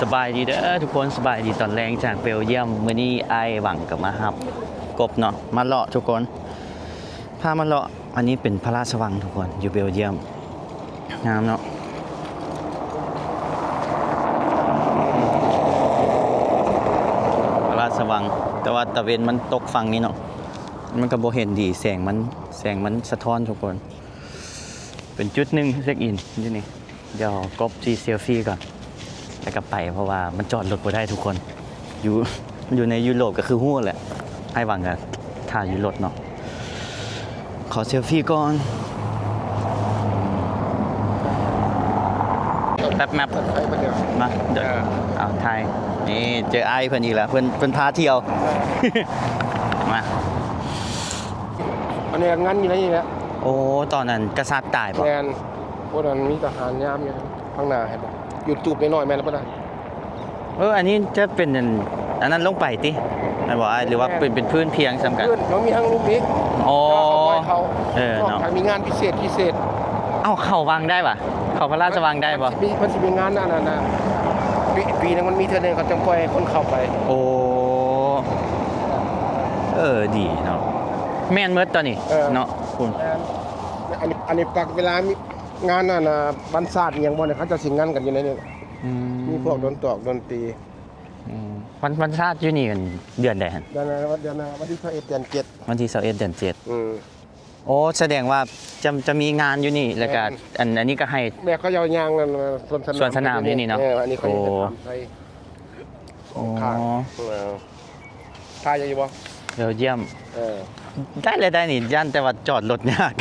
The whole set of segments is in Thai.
สบายดีเด้อทุกคนสบายดีตอนแรงจากเบลเยียมมื้อนี้ไอหวังกับมาฮับกบเนาะมาเลาะทุกคนพามาเลาะอันนี้เป็นพระราชวังทุกคนอยู่เบลเยียมงามเนาะพระราชวังแต่ว่าตะเวนมันตกฝั่งนี้เนาะมันก็บ่เห็นดีแสงมันสะท้อนทุกคนเป็นจุดหนึ่งเช็คอินที่นี่เดี๋ยวกบจีเซลฟี่ก่อนแล้วก็ไปเพราะว่ามันจอดรถบ่ได้ทุกคนอยู่ในยุโรปก็คือฮู้แหละให้หวังกันถ่ายอยู่รถเนาะขอเซลฟี่ก่อนแป๊บแมปมาเดี๋ยวเอาถ่ายนี่เจอไอ้เพิ่นอีกแล้วเพิ่นพาเที่ยวมาอันนี้งั้นอยู่ไหนนี่แหละ โอ้ตอนนั้นกษัตริย์ตายป่ะแมนพวกนั้นมีทหารยามอยู่ข้างหน้าเห็นป่ะอยู่ตูบน้อยๆแม่นแล้วป่ะนะ อันนี้จะเป็นอันนั้นลงไปติมันบอกหรือว่าเป็นพื้นเพียงสำคัญ พื้นเขามีทั้งลูกนี้ อ๋อ เขานอก เนาะ จากมีงานพิเศษเอ้าเข้าวังได้ป่ะเข้าพระราชวังได้ป่ะ มันจะมีงานนั่นน่ะปีนึงมันมีเท่านึงเขาจะปล่อยคนเข้าไปโอ้ดีเนาะแม่นเมดตอนนี้เนาะคุณอันนี้ปักเวลามีงานน่ะนะบรรษาทอย่างบ่เนี่ยเขาจะสิงงานกันอยู่ในนี้มีพวกดนตรีวันชาติอยู่นี่กันเดือนใดฮะเดือนวันที่21เดือน7วันที่21เดือน7โอ้แสดงว่าจะมีงานอยู่นี่แล้วก็อันนี้ก็ให้แม่เขายาวยางนั่นสวนสนามนี่เนาะอันนี้เขาจะทำให้ข้างท่าใหญ่บ่เดี๋ยวเยี่ยมได้นี่ย่านแต่ว่าจอดรถยาก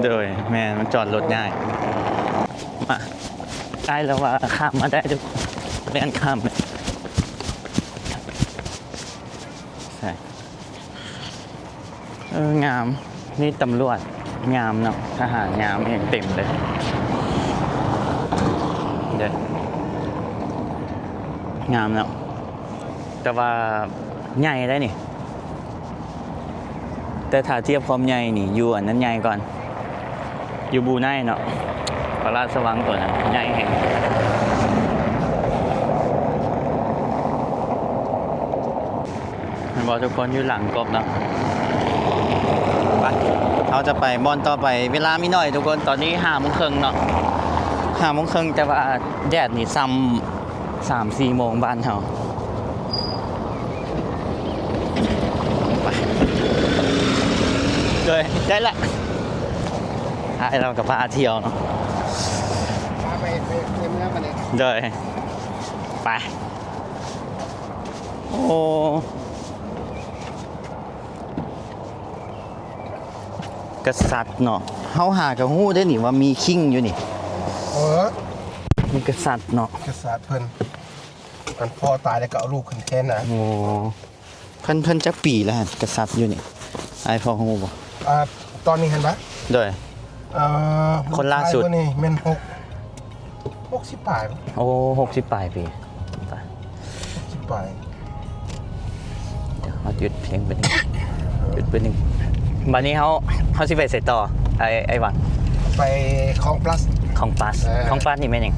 โดยแม่มันจอดรถง่ายมาได้แล้วว่าข้ามมาได้ทุกเล่นข้ามใช่งามนี่ตำรวจงามเนาะทหารงามเองเต็มเลยเดี๋ยวงามเนาะแต่ว่าใหญ่ได้นี่แต่ถ้าเทียบความใหญ่นี่อยู่อันนั้นใหญ่ก่อนอยู่บูไนเนาะพระราชวังตัวนั้นใหญ่แห่งมันบอกทุกคนอยู่หลังกบเนาะไปเราจะไปบอนต่อไปเวลามีหน่อยทุกคนตอนนี้5:30เนาะ5:30แต่ว่าแดดนี่ซ้ำ3-4 โมงบ้านเราเลยได้ละให้เรากับพาเที่ยวเนาะไปเต็มแล้วกันเลยเลยไปโอ้กษัตริย์เนาะเฮาหากระหู้ได้หนิว่ามีคิงอยู่นี่มีกษัตริย์เนาะกษัตริย์เพิ่นมันพ่อตายแล้วก็เอาลูกขึ้นแทนนะโอ้เพิ่นจักปีแล้วกษัตริย์อยู่นี่ไอ้พ่อฮู้บ่ตอนนี้เห็นปะโดยคนล่าสุดนี่แม่น60 ปลายโอ้60 ปลายปี60 ปลายเดี๋ยวเราหยุดเพลงไปนึงหยุดไปนึงบัดนี้เขาสิไปใส่ต่อไอ้หวังไปของพลัสนี่แม่นหยัง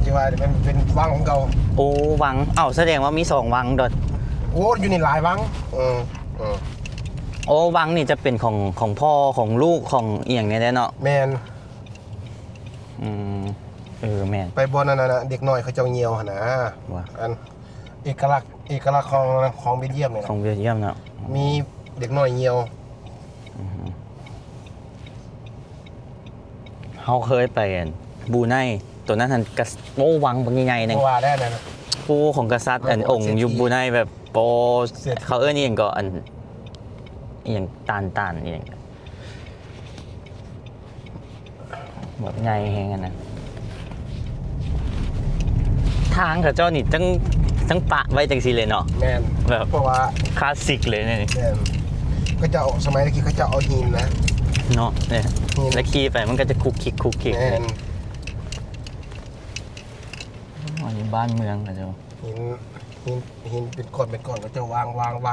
ที่ว่าเป็นวังของเราโอ้วังแสดงว่ามี2วังโดดโอ้อยู่นี่หลายวังโอ้วังนี่จะเป็นของพ่อของลูกของเอียงเนี่ยเนาะแมนแมนไปบนนั่นน่ะเด็กน้อยเขาเจ้าเหี่ยวหั่นนะอันเอกลักษณ์ของเบลเยียมเนี่ยของเบลเยียมเนาะมีเด็กน้อยเหี่ยวเฮาเคยไปบูไนตัวนั้นกษัตริย์โอ้วังบางใหญ่ๆนึงว่าได้นะปูของกษัตริย์องค์อยู่บูไนแบบโปเขาเองก็อย่างตานอย่างแบบไงแหงกันนะทางกับเจ้านี่ตั้งปะไว้จังสิเลยเนาะแมนแบบเพราะว่าคลาสสิกเลยเนี่ยก็จะสมัยตะกี้เขาจะเอาหินนะเนาะเนี่ยแล้วขี่ไปมันก็จะคุกคิกแมนอันนี้บ้านเมืองนะเจ้าหินเป็นก้อนก็จะว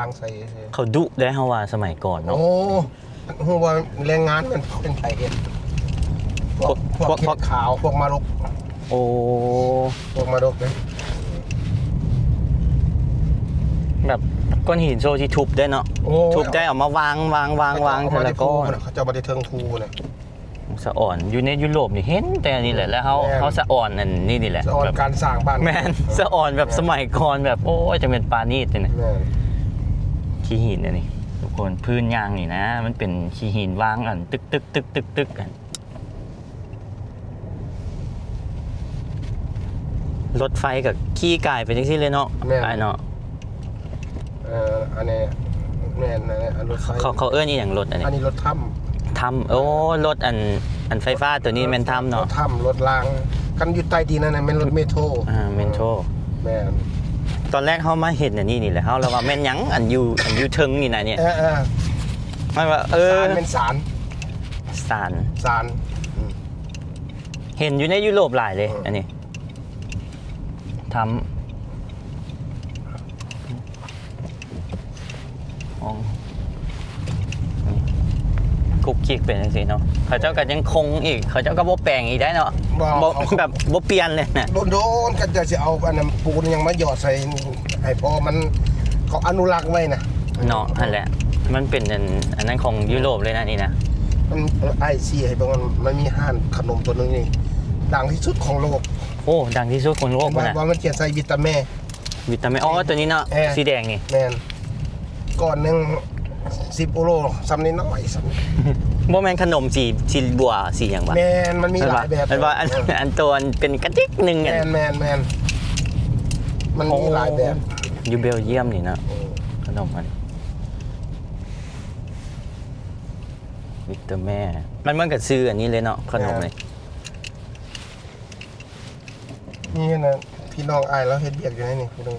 างใส่เขาดุได้เฮาว่าสมัยก่อนเนาะโอ้โหว่าแรงงานมันเป็นไผเฮ็ด พวกเห็ดขาวพวกมารก โอ้ พวกมารกเลย แบบก้อนหินโซที่ทุบได้เนาะ โอ้ ทุบได้เอามาวางเทละก้อน เขาจะมาได้เทิงทูนะ สะอ่อนอยู่ในยุโรปนี่เห็นแต่อันนี่แหละแล้วเขาสะอ่อนอันนี่แหละ สะออน แบบ การสร้างบ้าน แมนสะอ่อนแบบสมัยก่อนแบบโอ้ยจะเป็นปานีสเลยนะ แม่น ขี้หินอันนี้ทุกคนพื้นยางนี่นะ มันเป็นขี้หินวางอันตึกกันรถไฟกับขี้กายไปจังซี่เลยเนาะไอ้เนาะ อันนี้แม่นอันรถไฟ เขาเอื้อนอีอย่างรถอันนี้ อันนี้รถถ้ ทำโอ้รถอันไฟฟ้าตัวนี้แมนทำ ำร เนาะ ถถ้ำรถรางกันอยู่ใต้ดินนั่นน่ะเป็นรถเมโทร เมนโทร แม่น ตอนแรกเขามาเห็นอันนี้นี่แหละเขาเราว่าแม่นหยังอันอยู่เทึงนี่นะเนี่ยไม่ว่าสารเป็นสาร สาร สาร เห็นอยู่ในยุโรปหลายเลยอันนี้ทำอ๋อกุกกิกเป็นจังซี่เนาะเขาเจ้าก็ยังคงอีกเขาเจ้าก็บ่แปลงอีกได้เนาะบ่แบบบ่เปลี่ยนเลยนะ โดนกันจะสิเอาอันนั้นปูนยังมาหยอดใส่ให้พอมันเขาอนุรักษ์ไว้นะ เนาะนั่นแหละมันเป็นอันนั้นของยุโรปเลยนะนี่นะ มันไอซีให้บางมันมีห้านขนมตัวนึงนี่ดังที่สุดของโลก โอ้ดังที่สุดของโลกเลยนะ ว่ามันเขียนใส่วิตามิน วิตามินอ๋อตัวนี้เนาะสีแดงนี่ แมนก่อนหนึ่ง10 ยูโรซ้ำนิดน้อยซ้ำ บ่แม่นขนมสีบัวสีหยังวะ แมนมันมีหลายแบบ มันว่าอันตัวเป็นกระติกหนึง แม อ่ะ นมันมีหลายแบบ อยู่เบลเยียมนี่นะขนมอันวิตามินมันเหมือนกับซื้ออันนี้เลยเนาะขนมเลย นี่นะพี่น้องไอแล้วเฮ็ดเบียกอยู่ในนี่พี่น้อง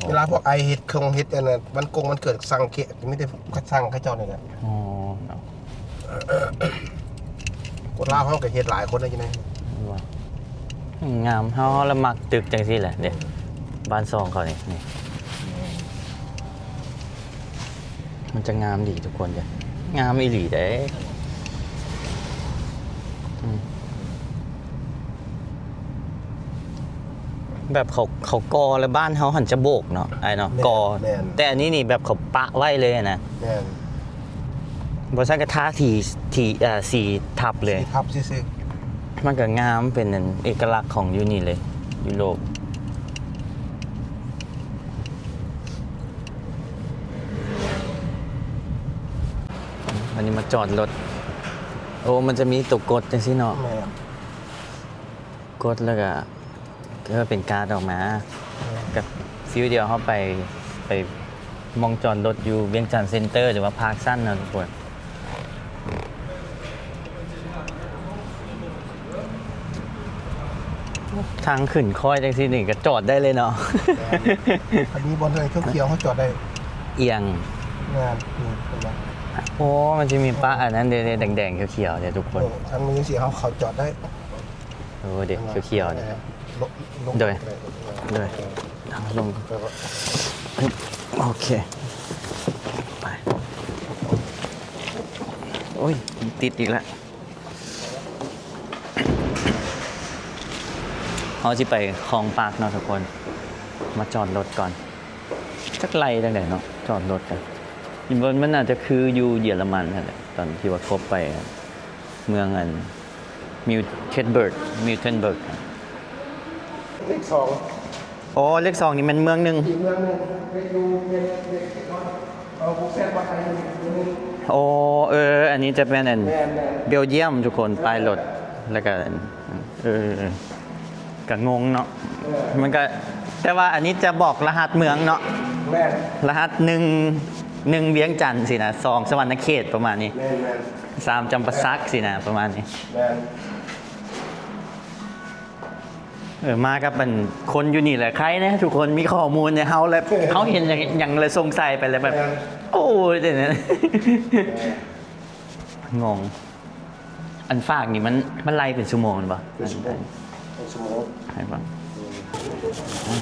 เวลาพวกไอเฮ็ดเฮ็ดอันนั้นมันเกิดสั่งเกะไม่ได้ก็สั่งเขาเจ้านี่แหละ อ๋อเนาะ คนลาวเขาก็เฮ็ดหลายคนได้อยู่ใน ว่างามเฮาละมักตึกจังซี่แหละเด้บ้านซองเขานี่มันจะงามดีทุกคนจ้ะงามอีหลีเด้แบบเขากอแล้วบ้านเขาหันจะโบกเนาะไอ้เนาะกอแต่อันนี้นี่แบบเขาปะไว้เลยนะ แม่น บริษัทกระทะสีทับเลย สีทับซื่อ มันก็งามเป็นเอกลักษณ์ของยูนี่เลยยุโรปวันนี้มาจอดรถโอ้มันจะมีตุกกดจังซี่เนาะ ๆแม่น กดแล้วก็เป็นการ์ดออกมากับฟิวเดียวเข้าไปมองจอดรถอยู่เวียงจันทร์เซ็นเตอร์หรือว่าพาร์คสั้นนะทุกคนทางขึ้นค่อยจังซี่นี่ก็จอดได้เลยเนาะ อันนี้บนเลยเขียวๆเขาจอดได้ เอียง งานนี่เห็นไหม โอ้มันจะมีป้าอันนั้นเด็ดแดงๆเขียวๆเนี่ยทุกคน ทางนี้สิเขาจอดได้ โอ้เด็กเขียวๆเนี่ย ลง โดยทางลงโอเคไปโอ้ยติดอีกแล้วเขาจะไปคลองปากเนาะทุกคนมาจอดรถก่อนสักไล่ตั้งแต่เนาะจอดรถกันมันน่าจะคืออยู่เยอรมันนั่นแหละตอนที่ว่าคบไปเมืองอันมิวเทนเบิร์กเลข2 อ๋อเลข2นี่มันเมืองหนึ่ง อีกเมืองนึงไปดูเอาบุกแซนมาไทยนึง โอ้อันนี้จะเป็นอัน แม่น เบลเยียมทุกคนป้ายรถแล้วก็ก็งงเนาะมันก็แต่ว่าอันนี้จะบอกรหัสเมืองเนาะ แม่น รหัส1เวียงจันทร์สินะ2สวรรณเขตประมาณนี้ แม่น 3จำปาสักสินะประมาณนี้ แม่น มากับมันคนอยู่นี่แหละใครนะทุกคนมีข้อมูลเนี่ยเขาเลยเขาเห็นอย่างเลยสงสัยไปเลยแบบโอ้ยเดี๋ยวนี้งงอันฝากนี่มันไล่เป็นชั่วโมงหรือเปล่า เป็นชั่วโมงให้ฟัง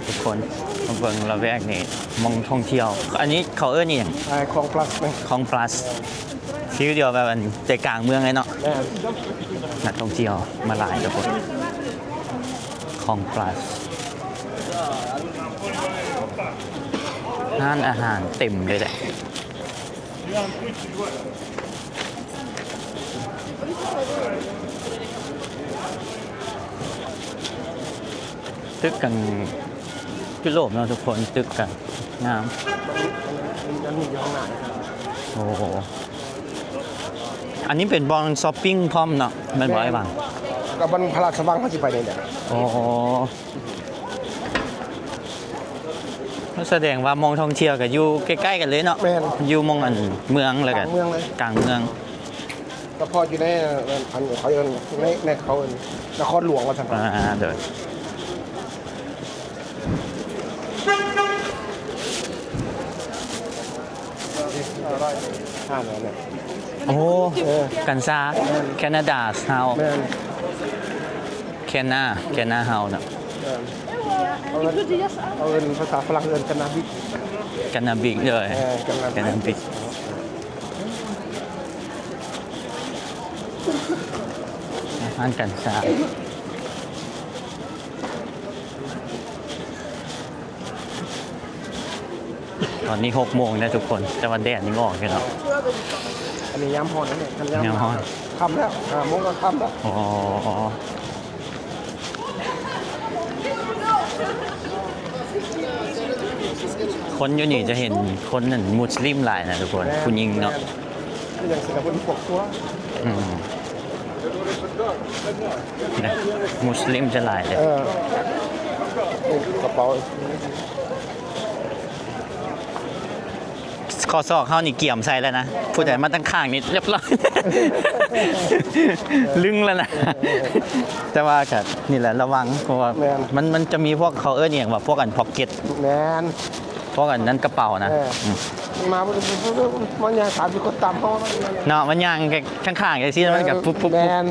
ทุกคนมาเบิ่งเราแวกนี่มองท่องเที่ยวอันนี้เขาเอิ้นนี่อย่าง ไอ้คลองพลัสไหม ของ plus ฟิวเดียวแบบอันใจกลางเมืองเลยเนาะ แม่น นักท่องเที่ยวมาหลายทุกคนคลองปลาร้านอาหารเต็มเลยแหละตึกกันยุโรปเนาะทุกคนตึกกันงาม มันมีอยู่ข้างหน้า โอ้โหอันนี้เป็นบอลช้อปปิ้งพร้อมเนาะแมันบ่ไอ้บัง กับมันพระราชวังเขาสิไปนี่แหละ โอ้โหแสดงว่ามองท่องเที่ยวกับอยู่ใกล้ๆกันเลยเนาะ แม่น อยู่มองอันเมืองแล้ว ก กั ลาน งเมืองเลย กลางเมือง ก็พออยู่ในอันเขาเอิ้นในเขาเอิ้นนครหลวงว่าซั่น เดี๋ยว ห้าแล้วเนี่ย โอ้กันซาแคนาดาเฮา แม่น แคนาเฮาเนาะ เอาเอิ้นภาษาฝรั่งเอิ้นกันนาบิ กันนาบิกเลย กันนาบิ กันนาบิกอาหารกันซาตอนนี้6 โมงนะทุกคนแต่ว่าแดดนี่งออกอยู่เนาะ อันนี้ยามฮ้อนนั่นแหละคัน ยามฮ้อน ค่ำแล้ว5 โมงก็ค่ำแล้ว อ๋อคนอยู่นี่จะเห็นคนนั่นมุสลิมหลายนะทุกคนผู้หญิงเนาะ ก็อย่างสิงคโปร์พวกตัว อืมนะมุสลิมจะหลายเลย กระเป๋า ข้อศอกเข้านี่เกี่ยมใส่แล้วนะผู้ใดมาตั้งข้างนี่เรียบร้อย ลึงแล้วนะ แต่ว่าก็นี่แหละระวังเพราะว่ามันจะมีพวกเขาอย่างว่าพวกอันพ็อกเก็ต แมน พวกอันนั้นกระเป๋านะม มามันยังสามสิบคนตามเขา เนาะมันย่างข้างๆไอ้ที่มันกับปุ๊บปุ๊บ แม ปุ๊บ น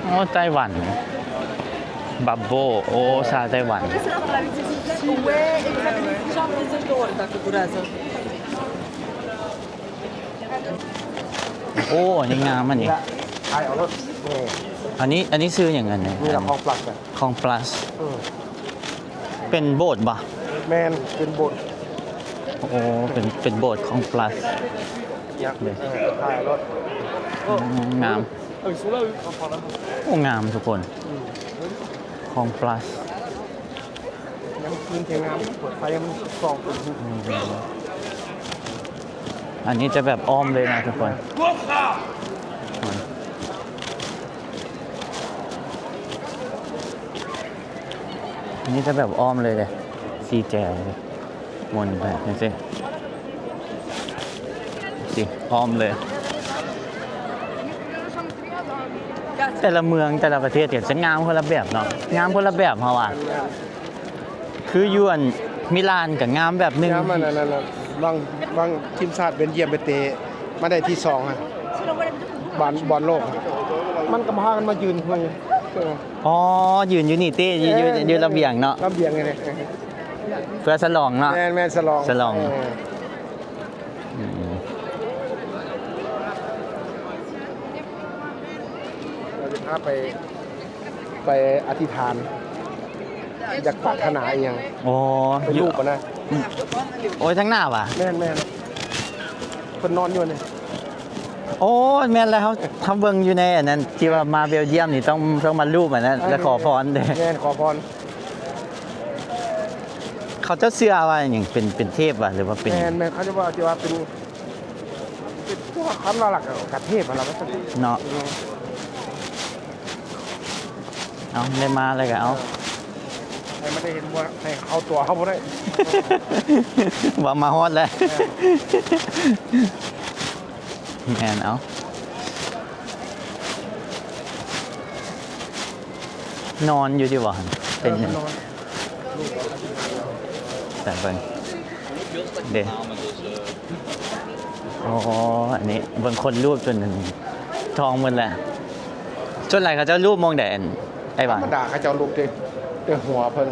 โอ้ไต้หวันบับโบโอ้ชาไต้หวัน Ouais, et vous avez des jambes des épaules, tak dureza. โอ้อันนี้งามอันนี้ ถ่ายเอารถ อันนี้ซื้ออย่างนั้นเนี่ย นี่แหละของปลักเลย ของ plus เป็นโบสถ์ป่ะ แมนเป็นบท โอ้เป็นโบสถ์ของ plus ยักษ์ถ่ายรถ งามโอ้งามทุกคนของ plus ยังคืนเทียงงามเปิดไฟมันส่องเป็น อันนี้จะแบบอ้อมเลยนะทุกคนอันนี้จะแบบอ้อมเลยซีแจเลยวนไปนี่สิอ้อมเลย แต่ละเมืองแต่ละประเทศเนี่ยจะงามคนละแบบเนาะงามคนละแบบเพราะว่าคืออยวนมิลานกับงามแบบหนึง งามมันนั่นบางทีมชาติเบนเยียมไปเตะมาได้ที่2อ่ะบอลโลก มันก็พากันมายืนคุย อ๋อยืนอยู่นี่เต้ยืนระเบียงเนาะ ระเบียงไงเนี่ย เพื่อฉลองเนาะ แมนฉลอง ฉลอง เราจะพาไปอธิษฐานอยากปรารถนาอีกอย่าง โอ้ ไปรูปอ่ะนะ โอ้ยทั้งหน้าว่ะ แม่นคนนอนอยู่เนี่ย โอ้แม่นแล้วทำเบิ่งอยู่ในอันนั้นที่ว่ามาเบลเยียมนี่ต้องมารูปอันนั้นแล้วขอพรเด้ แม่นขอพร เขาเจ้าเสื้อว่าอย่างเป็นเทพว่ะหรือว่าเป็น แม่นเขาจะว่าเป็นตัวคำว่าหลักกัดเทพอะไรก็สัก เนาะเอาได้มาเลยก็เอา ให้ไม่ได้เห็นว่าให้เอาตัวเขาบ่ได้ ว่ามาฮอดแล้วแมนเอานอนอยู่ที่ว่าเป็นหยัง นอน แต่เบิ่งเด้โอ้อันนี้เบิ่งคนรูปจนทองหมดแหละจนไหนเขาเจะรูปมองแดนไอ้บ้า ธรรมดาเขาจะเอาลูกแต่หัวเพิ่น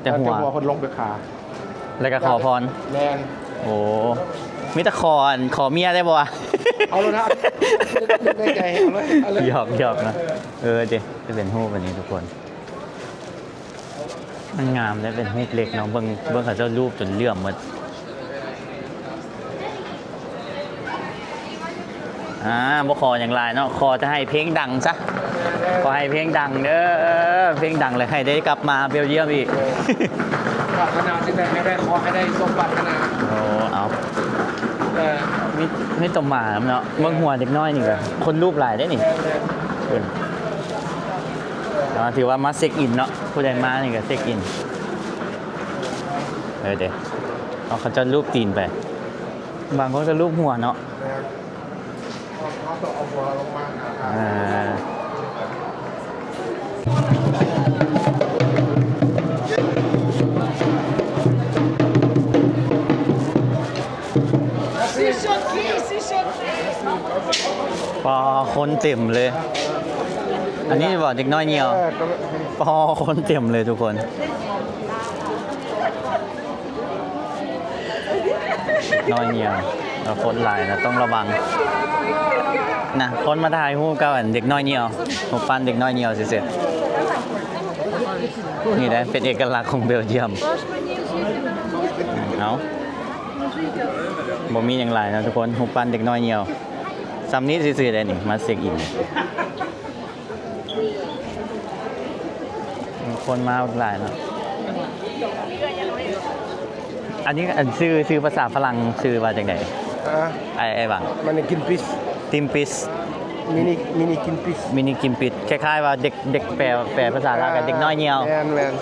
แต่หัว เพิ่นลงไปขา แล้วก็ขอพร แมน โอ้มีแต่ขอเมียได้บ่วะ เอาเลยนะนึกในใจเอาเลย หยอกนะเจจะเป็นรูปแบบนี้ทุกคน มันงามและเป็นรูปเล็กเนาะเบิ่งเขาเจ้ารูปจนเลื่อมหมดบ่ขออย่างไรเนาะขอจะให้เพลงดังซะขอให้เพลงดังเด้อเพลงดังเลยให้ได้กลับมาเบลเยียมอีก ปรารถนาสิ่งใดให้ได้ขอให้ได้สมปรารถนา โอ้เอาไม่ตมหมาเนาะเบิ่งหัวเด็กน้อยนี่ก็คนรูปหลายได้นี่ถือว่ามาเช็คอินเนาะผู้ใดมานี่ก็เช็คอินเดี๋ยวเขาจะรูปตีนไป บางคนก็รูปหัวเนาะ เขาต้องเอาหัวลงมา C'est choqué, c'est choqué. พอคนเต็มเลย อันนี้บอกเด็กน้อยเนียวพอคนเต็มเลยทุกคน น้อยเนียวแล้วคนหลายนะต้องระวังนะคนมาถ่ายรูปกับเด็กน้อยเนียวรูปปั้นเด็กน้อยเนียวเสร็จนี่แหละเป็นเอกลักษณ์ของเบลเยียมเอาบ่มีอย่างไรนะทุกคนรูปปั้นเด็กน้อยเนียวซ้ำนี้ซื่อๆเลยนี่มาเช็คอินคนมาหลายเนาะอันนี้ชื่อภาษาฝรั่งชื่อว่าจังไดไอ้บัง มันกินปิส ติมปิส มินิกินปิส มินิกิมปิดคล้ายๆว่าเด็กแปลภาษาลาวกับเด็กน้อยเหี่ยว แมน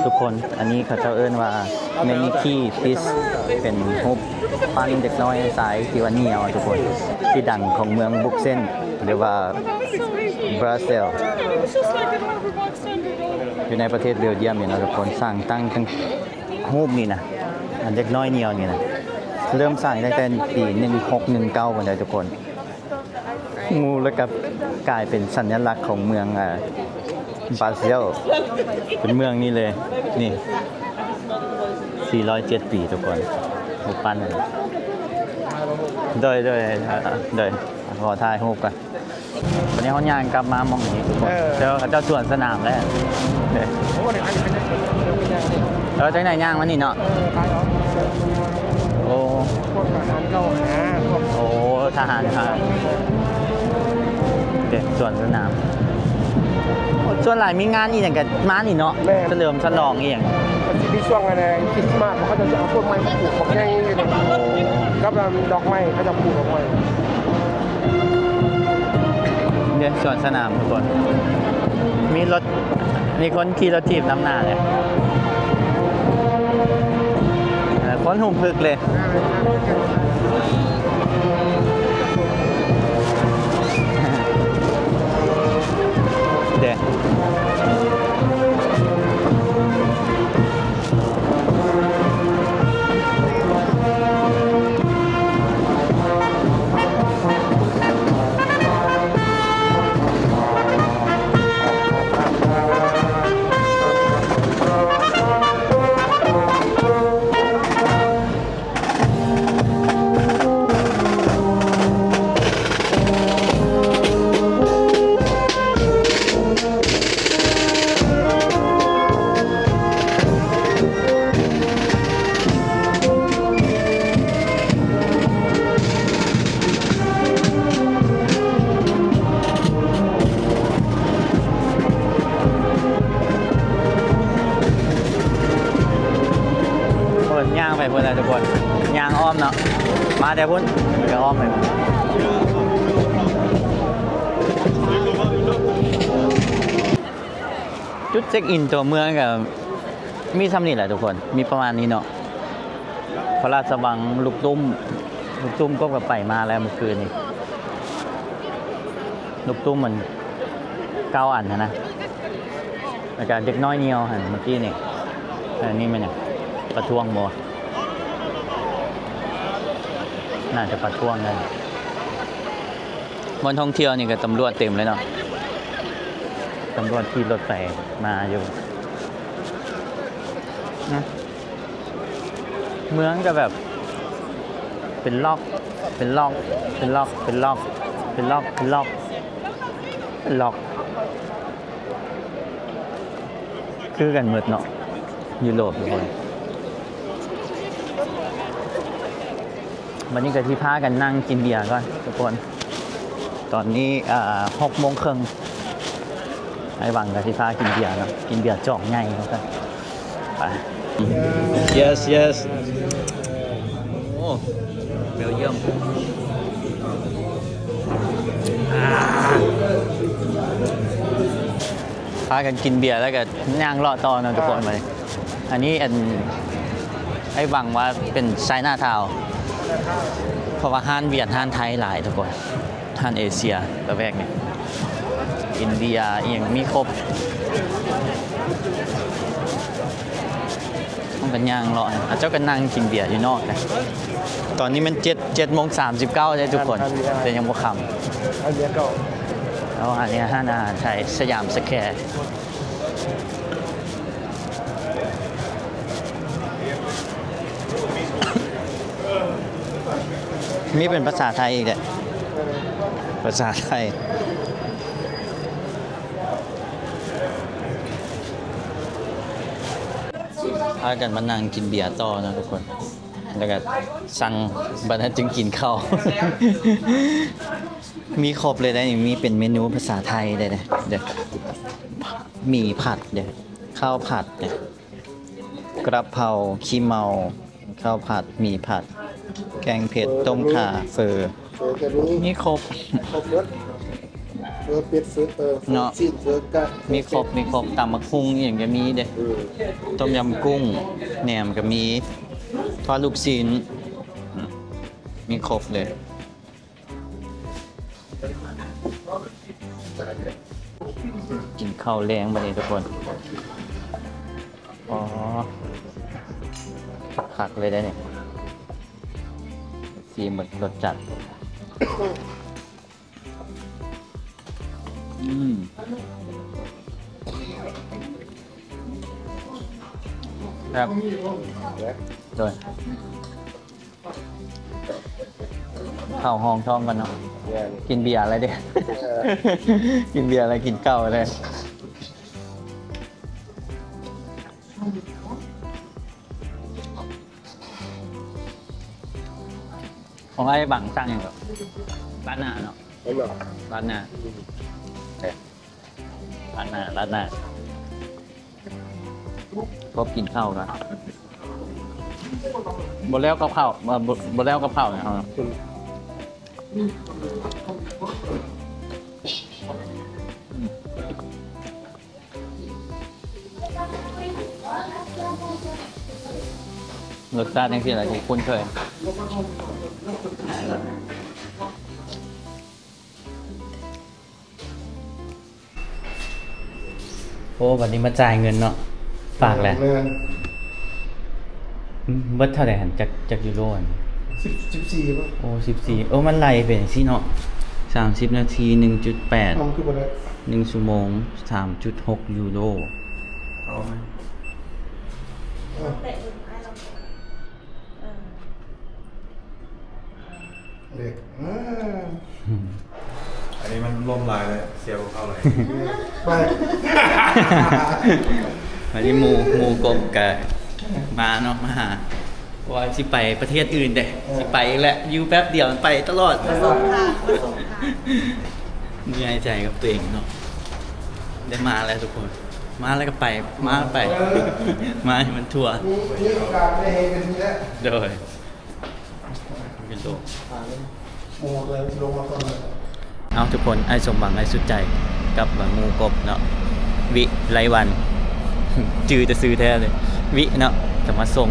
ทุกคนอันนี้เขาเจ้าเอิ้นว่าเมนิคีปิสเป็นรูปปั้นเด็กน้อยสายที่ว่าเหนียวทุกคนที่ดังของเมืองบุกเซนหรือว่าบราเซล It's just like an overbox standard. อยู่ในประเทศเบลเยียมเนี่ยนะทุกคนสร้างตั้งทั้งรูปนี่นะอันเด็กน้อยเหนียวนี่นะเริ่มสร้างตั้งแต่ปี1619มาเลยทุกคนงูแล้วก็กลายเป็นสัญลักษณ์ของเมืองบราเซลเป็นเมืองนี้เลยนี่407 ปีทุกคนรูปปั้นเลยโดยขอถ่ายรูปกันวันนี้เขาย่างกลับมามองอย่างนี้ทุกคนเจอเขาเจ้าสวนสนามแล้วจังไหนย่างวันนี้เนาะโอ้ พวกทหารเข้าหาพวก โอ้ทหารครับเด็กสวนสนามส่วนหลายมีงานอีกอย่างกับม้านี่เนาะเฉลิมฉลองอีกอย่าง ที่มีช่วงอะไรคริสต์มาสเขาจะเอาต้นไม้มาปลูกของแง่กับดอกไม้เขาจะปลูกดอกไม้ เดี๋ยวสวนสนามทุกคนมีคนขี่รถถีบน้ำหน้าเลยคนหุ่มพึกเลยเดี๋ยวย่างไปพุ่นเลยทุกคนย่างอ้อมเนาะมาแต่พุ่นก็อ้อมไปจุดเช็คอินตัวเมืองกับมีซ้ำนี่แหละทุกคนมีประมาณนี้เนาะพระราชวังลูกตุ้มก็ไปมาแล้วเมื่อคืนนี้ลูกตุ้มมัน9 อันนะแล้วก็เด็กน้อยเนียวหันเมื่อกี้นี่อันนี้มันเนี่ยประท้วงบ่น่าจะประท้วงได้บนท่องเที่ยวนี่ก็ตำรวจเต็มเลยเนาะตำรวจขี่รถไปมาอยู่ นะเมืองก็แบบเป็นล็อกเป็นล็อกเป็นล็อกเป็นล็อกเป็นล็อกเป็นล็อกเป็นล็อกคือกันหมดเนาะยุโรปทุกคนวันนี้ก็ที่พากันนั่งกินเบียร์ก่อนทุกคนตอนนี้6 โมงครึ่งไอ้บังกับที่พากินเบียร์เนาะกินเบียร์จ่องใหญ่แล้วกันไป yes yes โอ้เบลเยียมพากันกินเบียร์แล้วก็ย่างเลาะต่อเนาะทุกคนไปอันนี้ไอ้บังว่าเป็นไชน่าทาวน์เพราะว่าห้านเวียดห้านไทยหลายทุกคนห้านเอเชียระแวกเนี่ยอินเดียเอียงมีครบต้องกันย่างเลาะเจ้าก็นั่งกินเบียร์อยู่นอกนะตอนนี้มัน7:39ใช่ทุกคนแต่ยังบ่ค่ำ อันเนี้ยก็ แล้วอันนี้ห้านอาหารไทยสยามสแควร์นี่เป็นภาษาไทยอีกแหละภาษาไทยพากันมานั่งกินเบียร์ต่อนะทุกคนแล้วก็สั่งบัดนั้นจึงกินข้าว มีครบเลยนะมีเป็นเมนูภาษาไทยเลยนะเดี๋ยวหมี่ผัดเดี๋ยวข้าวผัดเนี่ยกระเพราขี้เมาข้าวผัดหมี่ผัดแกงเผ็ดต้มข่าเฟอ จะนี้ มีครบ ครบรสเฟอเป็ดเฟอเนาะ ซีนเฟอกะ มีครบตำมะคุ้งอย่างจะมีเด้ต้มยำกุ้งแหนมก็มีทอดลูกชิ้นมีครบเลยกินข้าวแรงบัดนี้ทุกคนอ๋อผักเลยได้เนี่ยสีเหมือนรสจัดครับโดยเข้าห้องท้องกันเนาะกินเบียร์อะไรเด้ กินเบียร์อะไรกินเก้าเลยของไอ้บังสั่งอย่างแบบร้านหน้าเนาะ ไม่หรอก ร้านหน้าร้านหน้าพบกินข้าวกันบนแล้วกับข้าวบนแล้วกับข้าวนะครับรสชาติยังที่อะไรที่คุ้นเคยโอ้วันนี้มาจ่ายเงินเนาะฝากแหละเบิดเท่าไหร่หันจากยูโรอัน 14ป่ะ โอ้14โอ้มันไล่เป็นสิเนาะ30 นาที 1.8 ทำคือบ่ได้ 1 ชั่วโมง 3.6 ยูโรเอาไหม เด็ก อันนี้มันล่มลายเลยเสียบเข้าเลย ไป วันนี้หมูกบกับมาเนาะมาหาว่าสิไปประเทศอื่นเด้สิไปอีกแล้วอยู่แป๊บเดียวมันไปตลอดมีใจใจกับตัวเองเนาะได้มาแล้วทุกคนมาแล้วก็ไปมาแล้วไป มาให้มันทั่ว นี่โอกาสได้เห็นกันทีแล้ว โดยเป็นโล หมูเลยลงมาตอนนี้ เอาทุกคนไอ้สมหวังไอ้สุดใจกับหมูกบเนาะวิไรวัน จือจะซื้อแท้เลยวิเนาะจะมาส่ง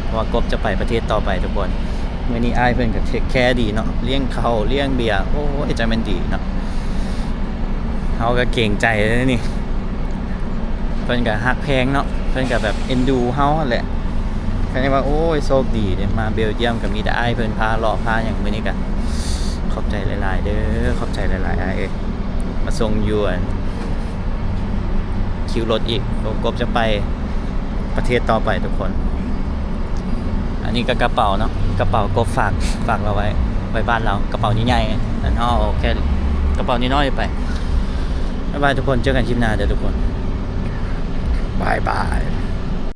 เพราะว่ากบจะไปประเทศต่อไปทุกคนเมื่อนี้อ้ายเพิ่นก็เทคแคร์ดีเนาะเลี้ยงเขาเลี้ยงเบียร์โอ้ยใจมันดีเนาะเฮาก็เก่งใจเลยนี่เพิ่นก็ฮักแพงเนาะเพิ่นก็แบบเอ็นดูเฮาแหละคันนี้ว่าโอ้ยโชคดีเด้มาเบลเยียมก็มีแต่อ้ายเพิ่นพาเลาะพาหยังมื้อนี้ก็ขอบใจหลายๆเด้อขอบใจหลายๆอ้ายเอ้ยมาส่งอยู่คิวรถอีกกบจะไป ประเทศต่อไปทุกคน อันนี้ก็กระเป๋าเนาะกระเป๋ากบฝากเราไว้บ้านเรากระเป๋าใหญ่ๆแต่เอาแค่กระเป๋าน้อยๆไปบ๊ายบายทุกคนเจอกันคลิปหน้าเดี๋ยวทุกคนบาย